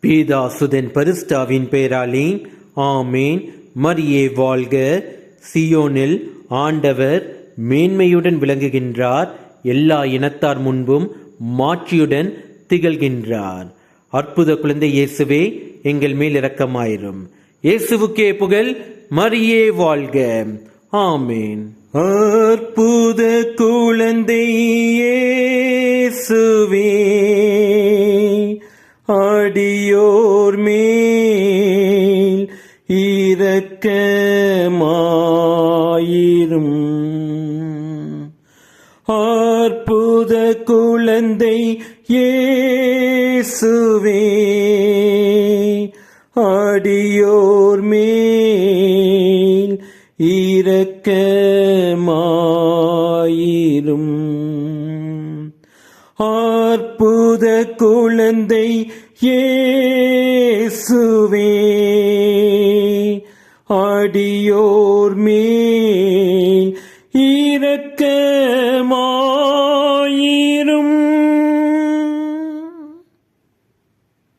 பேதாசுதன் பரிஸ்டாவின் பெயராலே ஆமேன். மரியே வாழ்க. சியோனில் ஆண்டவர் மேன்மையுடன் விளங்குகின்றார். எல்லா இனத்தார் முன்பும் மாட்சியுடன் திகழ்கின்றார். அற்புத குழந்தை இயேசுவே, எங்கள் மேல் இரக்கமாயிரும். இயேசுவுக்கே புகழ். மரியே வாழ்க. ஆமேன். அற்புத குழந்தை இயேசுவே, அடியோர் மேல் இரக்கமாயிரும். அற்புத குழந்தை இயேசுவே, அடியோர் மேல் இரக்கமாயிரும். அற்புத குழந்தை இயேசுவே, அடியோர் மேல்